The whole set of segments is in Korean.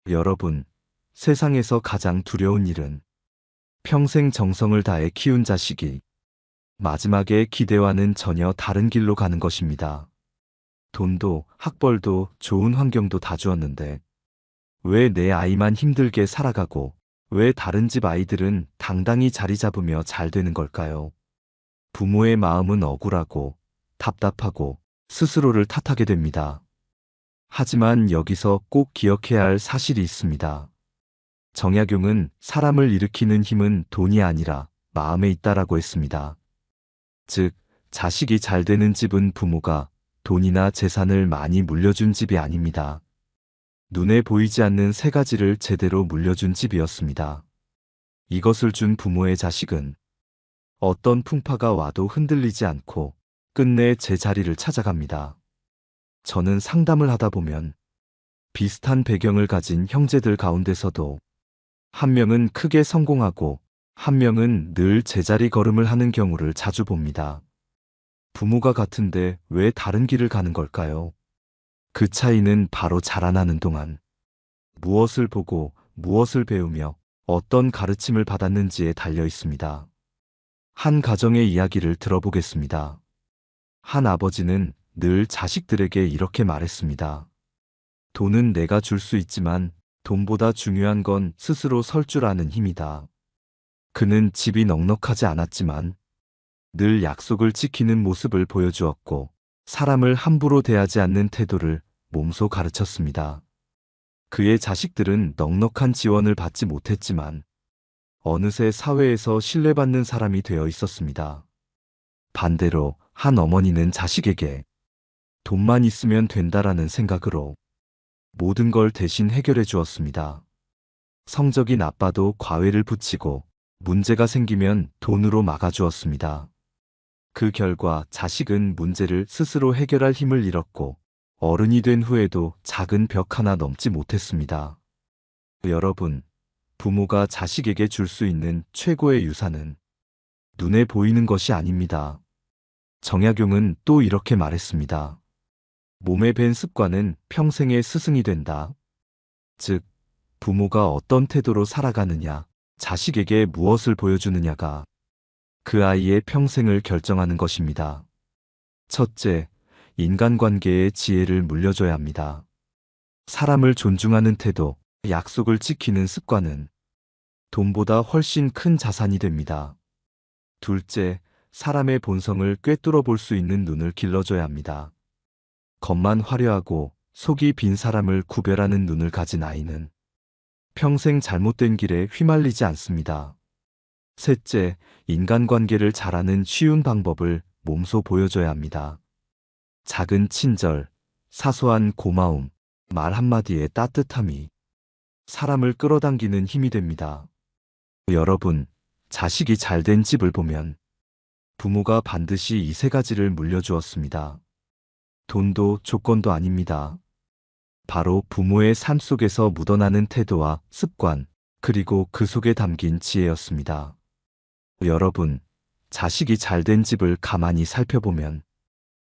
여러분, 세상에서 가장 두려운 일은 평생 정성을 다해 키운 자식이 마지막에 기대와는 전혀 다른 길로 가는 것입니다. 돈도 학벌도 좋은 환경도 다 주었는데 왜 내 아이만 힘들게 살아가고 왜 다른 집 아이들은 당당히 자리 잡으며 잘 되는 걸까요? 부모의 마음은 억울하고 답답하고 스스로를 탓하게 됩니다. 하지만 여기서 꼭 기억해야 할 사실이 있습니다. 정약용은 사람을 일으키는 힘은 돈이 아니라 마음에 있다라고 했습니다. 즉, 자식이 잘 되는 집은 부모가 돈이나 재산을 많이 물려준 집이 아닙니다. 눈에 보이지 않는 세 가지를 제대로 물려준 집이었습니다. 이것을 준 부모의 자식은 어떤 풍파가 와도 흔들리지 않고 끝내 제자리를 찾아갑니다. 저는 상담을 하다 보면 비슷한 배경을 가진 형제들 가운데서도 한 명은 크게 성공하고 한 명은 늘 제자리 걸음을 하는 경우를 자주 봅니다. 부모가 같은데 왜 다른 길을 가는 걸까요? 그 차이는 바로 자라나는 동안 무엇을 보고 무엇을 배우며 어떤 가르침을 받았는지에 달려 있습니다. 한 가정의 이야기를 들어보겠습니다. 한 아버지는 늘 자식들에게 이렇게 말했습니다. 돈은 내가 줄 수 있지만 돈보다 중요한 건 스스로 설 줄 아는 힘이다. 그는 집이 넉넉하지 않았지만 늘 약속을 지키는 모습을 보여주었고 사람을 함부로 대하지 않는 태도를 몸소 가르쳤습니다. 그의 자식들은 넉넉한 지원을 받지 못했지만 어느새 사회에서 신뢰받는 사람이 되어 있었습니다. 반대로 한 어머니는 자식에게 돈만 있으면 된다라는 생각으로 모든 걸 대신 해결해 주었습니다. 성적이 나빠도 과외를 붙이고 문제가 생기면 돈으로 막아주었습니다. 그 결과 자식은 문제를 스스로 해결할 힘을 잃었고 어른이 된 후에도 작은 벽 하나 넘지 못했습니다. 여러분, 부모가 자식에게 줄 수 있는 최고의 유산은 눈에 보이는 것이 아닙니다. 정약용은 또 이렇게 말했습니다. 몸에 밴 습관은 평생의 스승이 된다. 즉, 부모가 어떤 태도로 살아가느냐, 자식에게 무엇을 보여주느냐가 그 아이의 평생을 결정하는 것입니다. 첫째, 인간관계의 지혜를 물려줘야 합니다. 사람을 존중하는 태도, 약속을 지키는 습관은 돈보다 훨씬 큰 자산이 됩니다. 둘째, 사람의 본성을 꿰뚫어 볼 수 있는 눈을 길러줘야 합니다. 겉만 화려하고 속이 빈 사람을 구별하는 눈을 가진 아이는 평생 잘못된 길에 휘말리지 않습니다. 셋째, 인간관계를 잘하는 쉬운 방법을 몸소 보여줘야 합니다. 작은 친절, 사소한 고마움, 말 한마디의 따뜻함이 사람을 끌어당기는 힘이 됩니다. 여러분, 자식이 잘된 집을 보면 부모가 반드시 이 세 가지를 물려주었습니다. 돈도 조건도 아닙니다. 바로 부모의 삶 속에서 묻어나는 태도와 습관, 그리고 그 속에 담긴 지혜였습니다. 여러분, 자식이 잘된 집을 가만히 살펴보면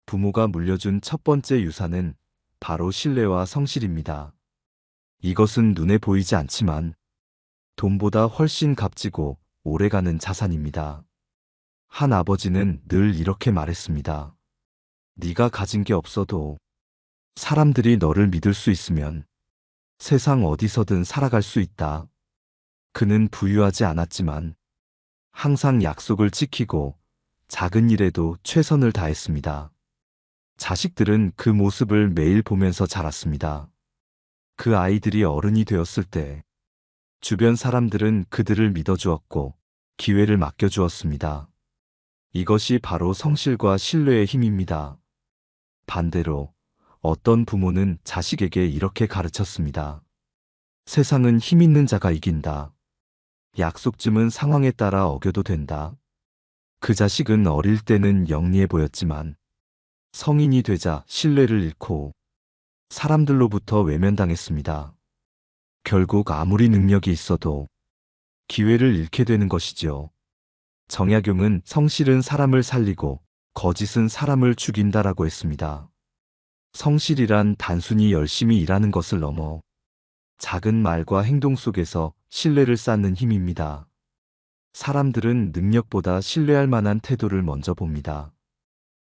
부모가 물려준 첫 번째 유산은 바로 신뢰와 성실입니다. 이것은 눈에 보이지 않지만 돈보다 훨씬 값지고 오래가는 자산입니다. 한 아버지는 늘 이렇게 말했습니다. 네가 가진 게 없어도 사람들이 너를 믿을 수 있으면 세상 어디서든 살아갈 수 있다. 그는 부유하지 않았지만 항상 약속을 지키고 작은 일에도 최선을 다했습니다. 자식들은 그 모습을 매일 보면서 자랐습니다. 그 아이들이 어른이 되었을 때 주변 사람들은 그들을 믿어주었고 기회를 맡겨주었습니다. 이것이 바로 성실과 신뢰의 힘입니다. 반대로 어떤 부모는 자식에게 이렇게 가르쳤습니다. 세상은 힘 있는 자가 이긴다. 약속쯤은 상황에 따라 어겨도 된다. 그 자식은 어릴 때는 영리해 보였지만 성인이 되자 신뢰를 잃고 사람들로부터 외면당했습니다. 결국 아무리 능력이 있어도 기회를 잃게 되는 것이지요. 정약용은 성실은 사람을 살리고 거짓은 사람을 죽인다라고 했습니다. 성실이란 단순히 열심히 일하는 것을 넘어 작은 말과 행동 속에서 신뢰를 쌓는 힘입니다. 사람들은 능력보다 신뢰할 만한 태도를 먼저 봅니다.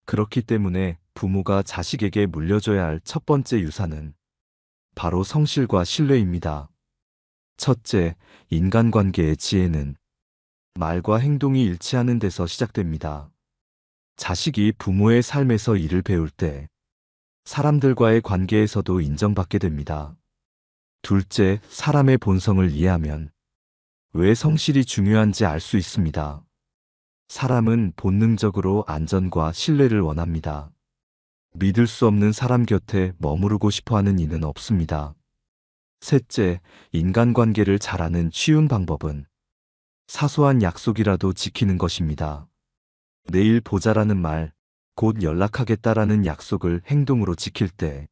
그렇기 때문에 부모가 자식에게 물려줘야 할 첫 번째 유산은 바로 성실과 신뢰입니다. 첫째, 인간관계의 지혜는 말과 행동이 일치하는 데서 시작됩니다. 자식이 부모의 삶에서 일을 배울 때 사람들과의 관계에서도 인정받게 됩니다. 둘째, 사람의 본성을 이해하면 왜 성실이 중요한지 알 수 있습니다. 사람은 본능적으로 안전과 신뢰를 원합니다. 믿을 수 없는 사람 곁에 머무르고 싶어 하는 이는 없습니다. 셋째, 인간관계를 잘하는 쉬운 방법은 사소한 약속이라도 지키는 것입니다. 내일 보자라는 말, 곧 연락하겠다라는 약속을 행동으로 지킬 때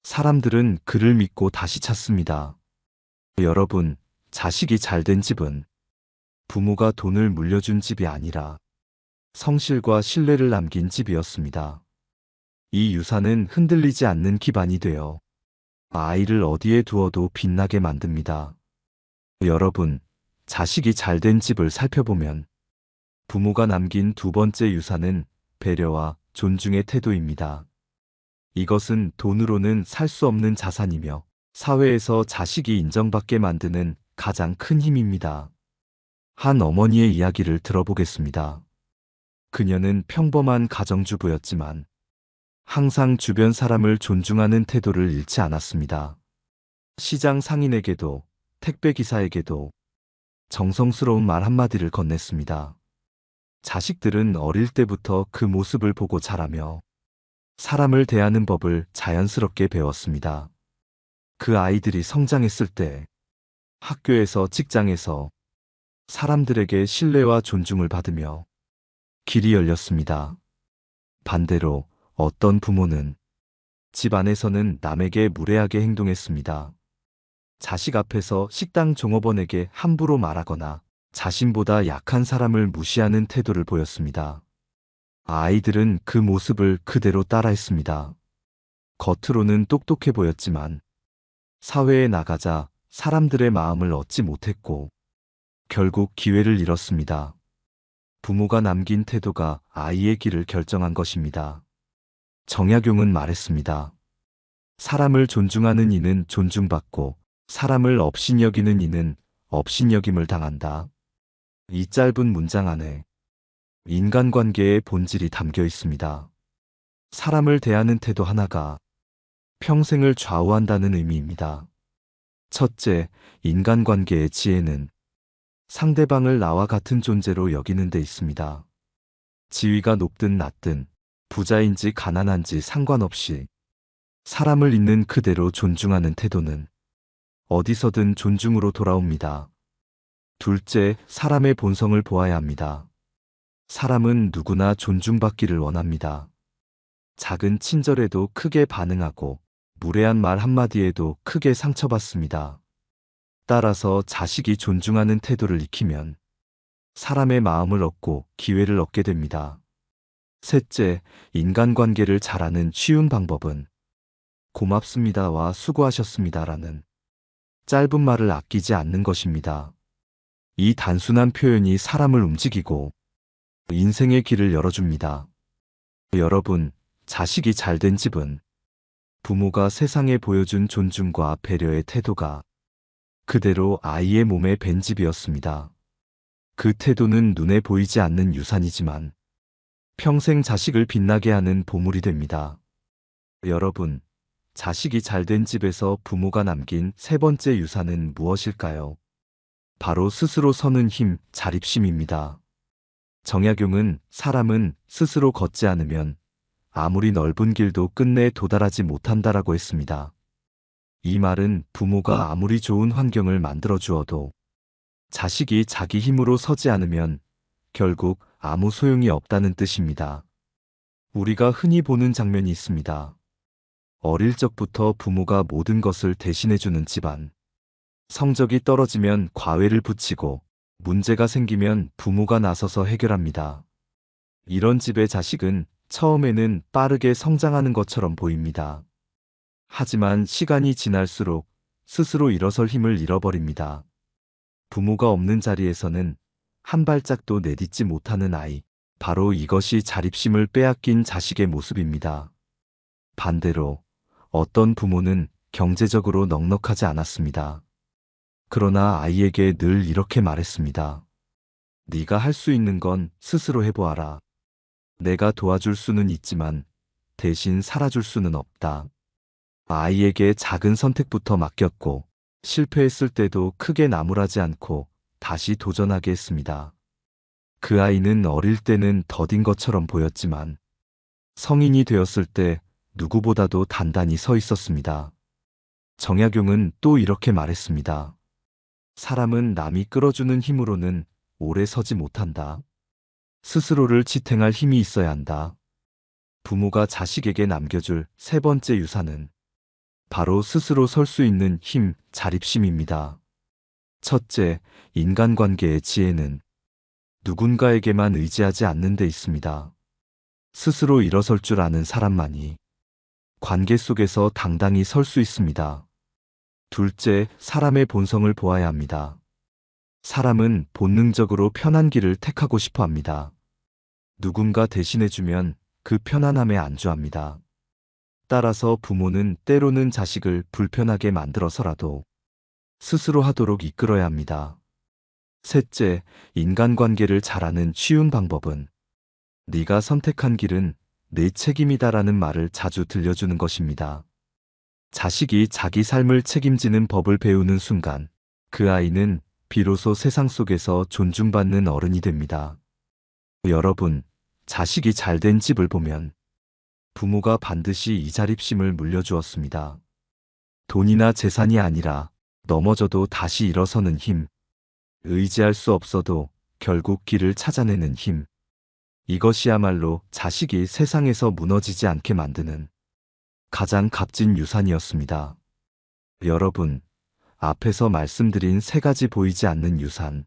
사람들은 그를 믿고 다시 찾습니다. 여러분, 자식이 잘된 집은 부모가 돈을 물려준 집이 아니라 성실과 신뢰를 남긴 집이었습니다. 이 유산은 흔들리지 않는 기반이 되어 아이를 어디에 두어도 빛나게 만듭니다. 여러분, 자식이 잘된 집을 살펴보면 부모가 남긴 두 번째 유산은 배려와 존중의 태도입니다. 이것은 돈으로는 살 수 없는 자산이며 사회에서 자식이 인정받게 만드는 가장 큰 힘입니다. 한 어머니의 이야기를 들어보겠습니다. 그녀는 평범한 가정주부였지만 항상 주변 사람을 존중하는 태도를 잃지 않았습니다. 시장 상인에게도 택배기사에게도 정성스러운 말 한마디를 건넸습니다. 자식들은 어릴 때부터 그 모습을 보고 자라며 사람을 대하는 법을 자연스럽게 배웠습니다. 그 아이들이 성장했을 때 학교에서 직장에서 사람들에게 신뢰와 존중을 받으며 길이 열렸습니다. 반대로 어떤 부모는 집 안에서는 남에게 무례하게 행동했습니다. 자식 앞에서 식당 종업원에게 함부로 말하거나 자신보다 약한 사람을 무시하는 태도를 보였습니다. 아이들은 그 모습을 그대로 따라했습니다. 겉으로는 똑똑해 보였지만 사회에 나가자 사람들의 마음을 얻지 못했고 결국 기회를 잃었습니다. 부모가 남긴 태도가 아이의 길을 결정한 것입니다. 정약용은 말했습니다. 사람을 존중하는 이는 존중받고 사람을 업신여기는 이는 업신여김을 당한다. 이 짧은 문장 안에 인간관계의 본질이 담겨 있습니다. 사람을 대하는 태도 하나가 평생을 좌우한다는 의미입니다. 첫째, 인간관계의 지혜는 상대방을 나와 같은 존재로 여기는 데 있습니다. 지위가 높든 낮든 부자인지 가난한지 상관없이 사람을 있는 그대로 존중하는 태도는 어디서든 존중으로 돌아옵니다. 둘째, 사람의 본성을 보아야 합니다. 사람은 누구나 존중받기를 원합니다. 작은 친절에도 크게 반응하고 무례한 말 한마디에도 크게 상처받습니다. 따라서 자식이 존중하는 태도를 익히면 사람의 마음을 얻고 기회를 얻게 됩니다. 셋째, 인간관계를 잘하는 쉬운 방법은 고맙습니다와 수고하셨습니다라는 짧은 말을 아끼지 않는 것입니다. 이 단순한 표현이 사람을 움직이고 인생의 길을 열어줍니다. 여러분, 자식이 잘된 집은 부모가 세상에 보여준 존중과 배려의 태도가 그대로 아이의 몸에 밴 집이었습니다. 그 태도는 눈에 보이지 않는 유산이지만 평생 자식을 빛나게 하는 보물이 됩니다. 여러분, 자식이 잘된 집에서 부모가 남긴 세 번째 유산은 무엇일까요? 바로 스스로 서는 힘, 자립심입니다. 정약용은 사람은 스스로 걷지 않으면 아무리 넓은 길도 끝내 도달하지 못한다라고 했습니다. 이 말은 부모가 아무리 좋은 환경을 만들어 주어도 자식이 자기 힘으로 서지 않으면 결국 아무 소용이 없다는 뜻입니다. 우리가 흔히 보는 장면이 있습니다. 어릴 적부터 부모가 모든 것을 대신해주는 집안. 성적이 떨어지면 과외를 붙이고 문제가 생기면 부모가 나서서 해결합니다. 이런 집의 자식은 처음에는 빠르게 성장하는 것처럼 보입니다. 하지만 시간이 지날수록 스스로 일어설 힘을 잃어버립니다. 부모가 없는 자리에서는 한 발짝도 내딛지 못하는 아이. 바로 이것이 자립심을 빼앗긴 자식의 모습입니다. 반대로 어떤 부모는 경제적으로 넉넉하지 않았습니다. 그러나 아이에게 늘 이렇게 말했습니다. 네가 할 수 있는 건 스스로 해보아라. 내가 도와줄 수는 있지만 대신 살아줄 수는 없다. 아이에게 작은 선택부터 맡겼고 실패했을 때도 크게 나무라지 않고 다시 도전하게 했습니다. 그 아이는 어릴 때는 더딘 것처럼 보였지만 성인이 되었을 때 누구보다도 단단히 서 있었습니다. 정약용은 또 이렇게 말했습니다. 사람은 남이 끌어주는 힘으로는 오래 서지 못한다. 스스로를 지탱할 힘이 있어야 한다. 부모가 자식에게 남겨줄 세 번째 유산은 바로 스스로 설 수 있는 힘, 자립심입니다. 첫째, 인간관계의 지혜는 누군가에게만 의지하지 않는 데 있습니다. 스스로 일어설 줄 아는 사람만이 관계 속에서 당당히 설 수 있습니다. 둘째, 사람의 본성을 보아야 합니다. 사람은 본능적으로 편한 길을 택하고 싶어 합니다. 누군가 대신해주면 그 편안함에 안주합니다. 따라서 부모는 때로는 자식을 불편하게 만들어서라도 스스로 하도록 이끌어야 합니다. 셋째, 인간관계를 잘하는 쉬운 방법은 네가 선택한 길은 내 책임이다라는 말을 자주 들려주는 것입니다. 자식이 자기 삶을 책임지는 법을 배우는 순간 그 아이는 비로소 세상 속에서 존중받는 어른이 됩니다. 여러분, 자식이 잘된 집을 보면 부모가 반드시 이 자립심을 물려주었습니다. 돈이나 재산이 아니라 넘어져도 다시 일어서는 힘, 의지할 수 없어도 결국 길을 찾아내는 힘. 이것이야말로 자식이 세상에서 무너지지 않게 만드는 가장 값진 유산이었습니다. 여러분, 앞에서 말씀드린 세 가지 보이지 않는 유산,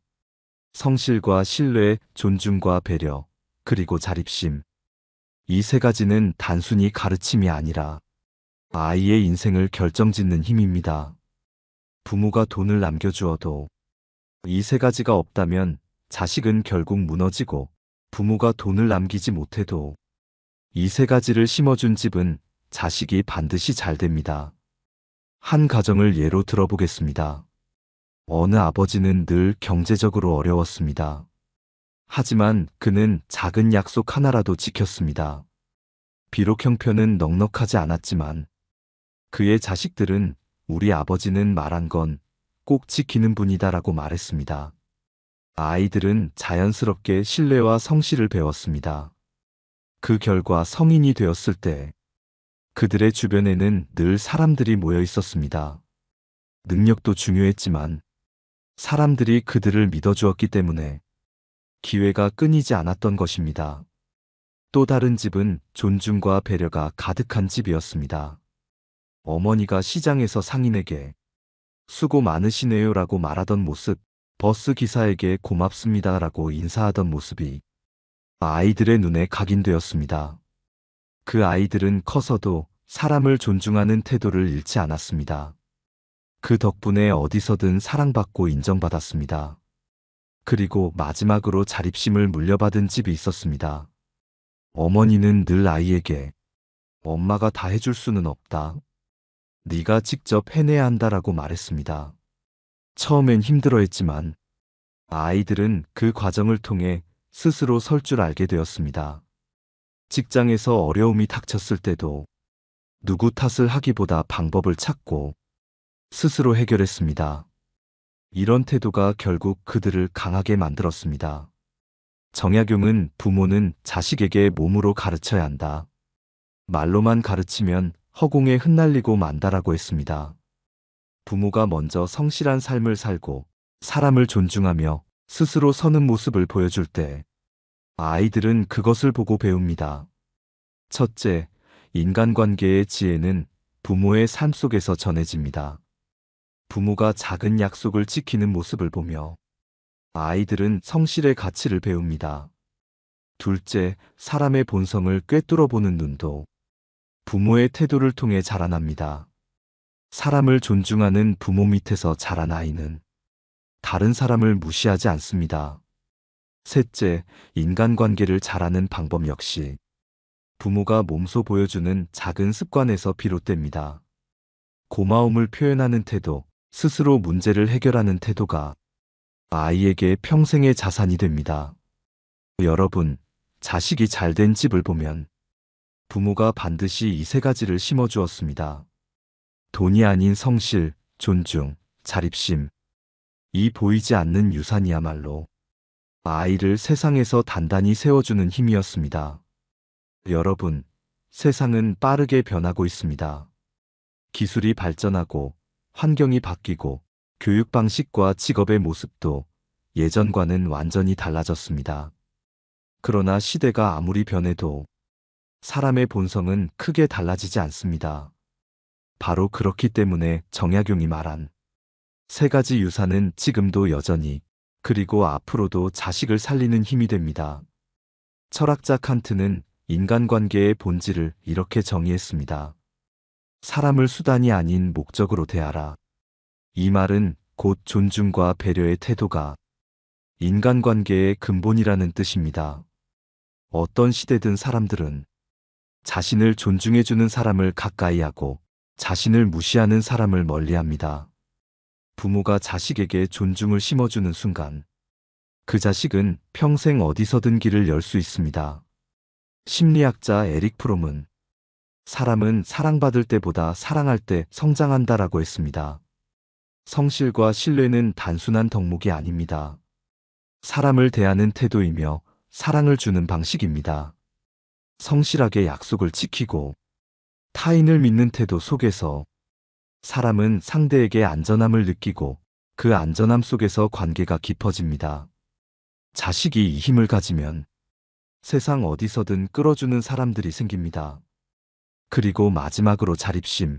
성실과 신뢰, 존중과 배려, 그리고 자립심. 이 세 가지는 단순히 가르침이 아니라 아이의 인생을 결정짓는 힘입니다. 부모가 돈을 남겨주어도 이 세 가지가 없다면 자식은 결국 무너지고 부모가 돈을 남기지 못해도 이 세 가지를 심어준 집은 자식이 반드시 잘 됩니다. 한 가정을 예로 들어보겠습니다. 어느 아버지는 늘 경제적으로 어려웠습니다. 하지만 그는 작은 약속 하나라도 지켰습니다. 비록 형편은 넉넉하지 않았지만 그의 자식들은 우리 아버지는 말한 건 꼭 지키는 분이다라고 말했습니다. 아이들은 자연스럽게 신뢰와 성실을 배웠습니다. 그 결과 성인이 되었을 때 그들의 주변에는 늘 사람들이 모여 있었습니다. 능력도 중요했지만 사람들이 그들을 믿어주었기 때문에 기회가 끊이지 않았던 것입니다. 또 다른 집은 존중과 배려가 가득한 집이었습니다. 어머니가 시장에서 상인에게 수고 많으시네요라고 말하던 모습, 버스 기사에게 고맙습니다라고 인사하던 모습이 아이들의 눈에 각인되었습니다. 그 아이들은 커서도 사람을 존중하는 태도를 잃지 않았습니다. 그 덕분에 어디서든 사랑받고 인정받았습니다. 그리고 마지막으로 자립심을 물려받은 집이 있었습니다. 어머니는 늘 아이에게 엄마가 다 해줄 수는 없다. 네가 직접 해내야 한다라고 말했습니다. 처음엔 힘들어했지만 아이들은 그 과정을 통해 스스로 설 줄 알게 되었습니다. 직장에서 어려움이 닥쳤을 때도 누구 탓을 하기보다 방법을 찾고 스스로 해결했습니다. 이런 태도가 결국 그들을 강하게 만들었습니다. 정약용은 부모는 자식에게 몸으로 가르쳐야 한다. 말로만 가르치면 허공에 흩날리고 만다라고 했습니다. 부모가 먼저 성실한 삶을 살고 사람을 존중하며 스스로 서는 모습을 보여줄 때 아이들은 그것을 보고 배웁니다. 첫째, 인간관계의 지혜는 부모의 삶 속에서 전해집니다. 부모가 작은 약속을 지키는 모습을 보며 아이들은 성실의 가치를 배웁니다. 둘째, 사람의 본성을 꿰뚫어 보는 눈도 부모의 태도를 통해 자라납니다. 사람을 존중하는 부모 밑에서 자란 아이는 다른 사람을 무시하지 않습니다. 셋째, 인간관계를 잘하는 방법 역시 부모가 몸소 보여주는 작은 습관에서 비롯됩니다. 고마움을 표현하는 태도, 스스로 문제를 해결하는 태도가 아이에게 평생의 자산이 됩니다. 여러분, 자식이 잘된 집을 보면 부모가 반드시 이 세 가지를 심어주었습니다. 돈이 아닌 성실, 존중, 자립심. 이 보이지 않는 유산이야말로 아이를 세상에서 단단히 세워주는 힘이었습니다. 여러분, 세상은 빠르게 변하고 있습니다. 기술이 발전하고 환경이 바뀌고 교육 방식과 직업의 모습도 예전과는 완전히 달라졌습니다. 그러나 시대가 아무리 변해도 사람의 본성은 크게 달라지지 않습니다. 바로 그렇기 때문에 정약용이 말한 세 가지 유산은 지금도 여전히 그리고 앞으로도 자식을 살리는 힘이 됩니다. 철학자 칸트는 인간관계의 본질을 이렇게 정의했습니다. 사람을 수단이 아닌 목적으로 대하라. 이 말은 곧 존중과 배려의 태도가 인간관계의 근본이라는 뜻입니다. 어떤 시대든 사람들은 자신을 존중해주는 사람을 가까이 하고 자신을 무시하는 사람을 멀리합니다. 부모가 자식에게 존중을 심어주는 순간 그 자식은 평생 어디서든 길을 열 수 있습니다. 심리학자 에릭 프롬은 사람은 사랑받을 때보다 사랑할 때 성장한다라고 했습니다. 성실과 신뢰는 단순한 덕목이 아닙니다. 사람을 대하는 태도이며 사랑을 주는 방식입니다. 성실하게 약속을 지키고 타인을 믿는 태도 속에서 사람은 상대에게 안전함을 느끼고 그 안전함 속에서 관계가 깊어집니다. 자식이 이 힘을 가지면 세상 어디서든 끌어주는 사람들이 생깁니다. 그리고 마지막으로 자립심.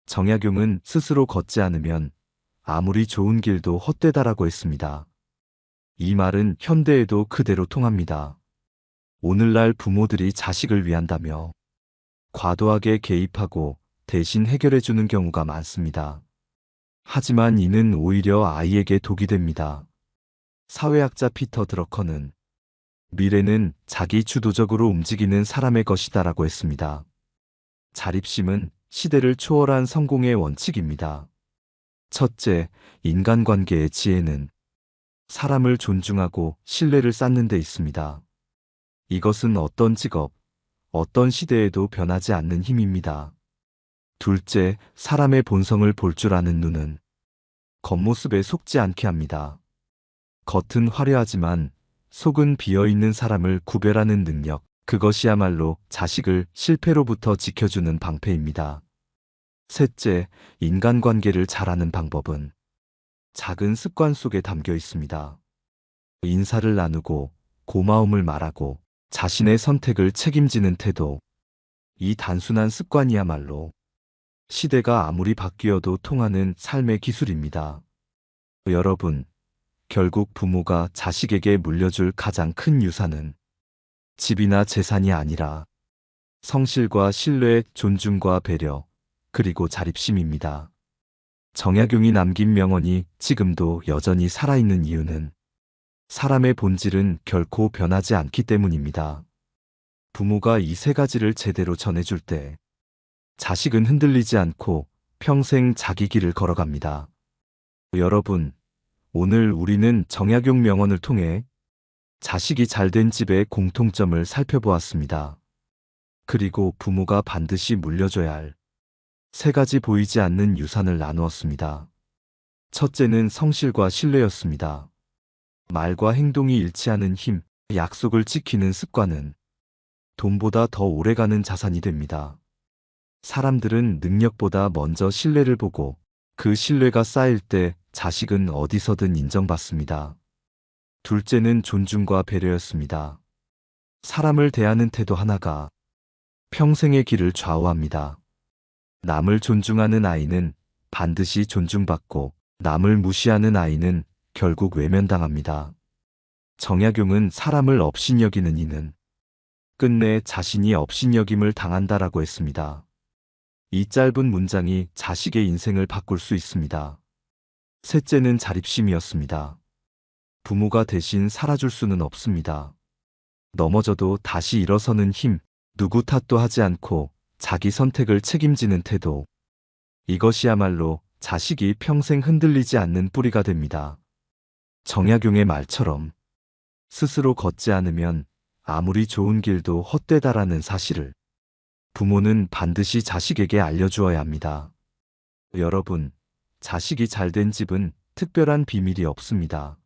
정약용은 스스로 걷지 않으면 아무리 좋은 길도 헛되다라고 했습니다. 이 말은 현대에도 그대로 통합니다. 오늘날 부모들이 자식을 위한다며 과도하게 개입하고 대신 해결해주는 경우가 많습니다. 하지만 이는 오히려 아이에게 독이 됩니다. 사회학자 피터 드러커는 미래는 자기 주도적으로 움직이는 사람의 것이다라고 했습니다. 자립심은 시대를 초월한 성공의 원칙입니다. 첫째, 인간관계의 지혜는 사람을 존중하고 신뢰를 쌓는 데 있습니다. 이것은 어떤 직업, 어떤 시대에도 변하지 않는 힘입니다. 둘째, 사람의 본성을 볼 줄 아는 눈은 겉모습에 속지 않게 합니다. 겉은 화려하지만 속은 비어있는 사람을 구별하는 능력, 그것이야말로 자식을 실패로부터 지켜주는 방패입니다. 셋째, 인간관계를 잘하는 방법은 작은 습관 속에 담겨 있습니다. 인사를 나누고 고마움을 말하고 자신의 선택을 책임지는 태도. 이 단순한 습관이야말로 시대가 아무리 바뀌어도 통하는 삶의 기술입니다. 여러분, 결국 부모가 자식에게 물려줄 가장 큰 유산은 집이나 재산이 아니라 성실과 신뢰, 존중과 배려, 그리고 자립심입니다. 정약용이 남긴 명언이 지금도 여전히 살아있는 이유는 사람의 본질은 결코 변하지 않기 때문입니다. 부모가 이 세 가지를 제대로 전해줄 때 자식은 흔들리지 않고 평생 자기 길을 걸어갑니다. 여러분, 오늘 우리는 정약용 명언을 통해 자식이 잘된 집의 공통점을 살펴보았습니다. 그리고 부모가 반드시 물려줘야 할 세 가지 보이지 않는 유산을 나누었습니다. 첫째는 성실과 신뢰였습니다. 말과 행동이 일치하는 힘, 약속을 지키는 습관은 돈보다 더 오래가는 자산이 됩니다. 사람들은 능력보다 먼저 신뢰를 보고 그 신뢰가 쌓일 때 자식은 어디서든 인정받습니다. 둘째는 존중과 배려였습니다. 사람을 대하는 태도 하나가 평생의 길을 좌우합니다. 남을 존중하는 아이는 반드시 존중받고 남을 무시하는 아이는 결국 외면당합니다. 정약용은 사람을 업신여기는 이는 끝내 자신이 업신여김을 당한다라고 했습니다. 이 짧은 문장이 자식의 인생을 바꿀 수 있습니다. 셋째는 자립심이었습니다. 부모가 대신 살아줄 수는 없습니다. 넘어져도 다시 일어서는 힘, 누구 탓도 하지 않고 자기 선택을 책임지는 태도. 이것이야말로 자식이 평생 흔들리지 않는 뿌리가 됩니다. 정약용의 말처럼 스스로 걷지 않으면 아무리 좋은 길도 헛되다라는 사실을 부모는 반드시 자식에게 알려주어야 합니다. 여러분, 자식이 잘된 집은 특별한 비밀이 없습니다.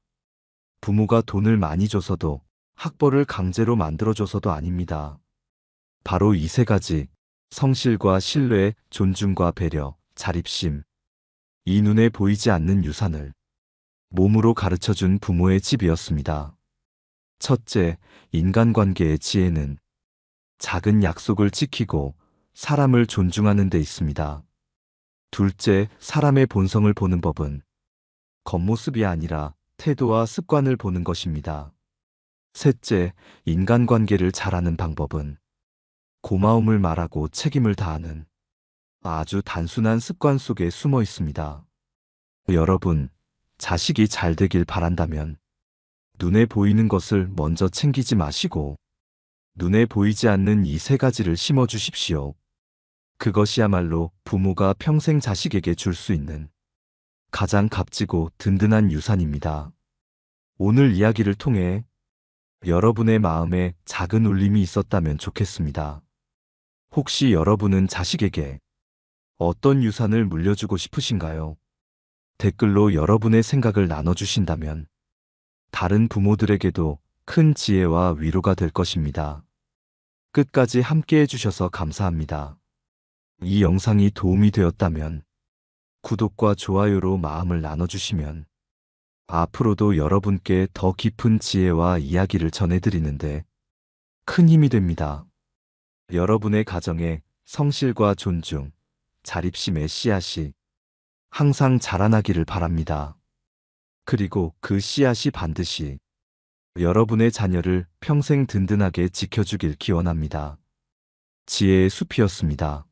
부모가 돈을 많이 줘서도, 학벌을 강제로 만들어줘서도 아닙니다. 바로 이 세 가지, 성실과 신뢰, 존중과 배려, 자립심. 이 눈에 보이지 않는 유산을 몸으로 가르쳐준 부모의 집이었습니다. 첫째, 인간관계의 지혜는 작은 약속을 지키고 사람을 존중하는 데 있습니다. 둘째, 사람의 본성을 보는 법은 겉모습이 아니라 태도와 습관을 보는 것입니다. 셋째, 인간관계를 잘하는 방법은 고마움을 말하고 책임을 다하는 아주 단순한 습관 속에 숨어 있습니다. 여러분, 자식이 잘 되길 바란다면 눈에 보이는 것을 먼저 챙기지 마시고 눈에 보이지 않는 이 세 가지를 심어 주십시오. 그것이야말로 부모가 평생 자식에게 줄 수 있는 가장 값지고 든든한 유산입니다. 오늘 이야기를 통해 여러분의 마음에 작은 울림이 있었다면 좋겠습니다. 혹시 여러분은 자식에게 어떤 유산을 물려주고 싶으신가요? 댓글로 여러분의 생각을 나눠주신다면 다른 부모들에게도 큰 지혜와 위로가 될 것입니다. 끝까지 함께 해주셔서 감사합니다. 이 영상이 도움이 되었다면 구독과 좋아요로 마음을 나눠주시면 앞으로도 여러분께 더 깊은 지혜와 이야기를 전해드리는데 큰 힘이 됩니다. 여러분의 가정에 성실과 존중, 자립심의 씨앗이 항상 자라나기를 바랍니다. 그리고 그 씨앗이 반드시 여러분의 자녀를 평생 든든하게 지켜주길 기원합니다. 지혜의 숲이었습니다.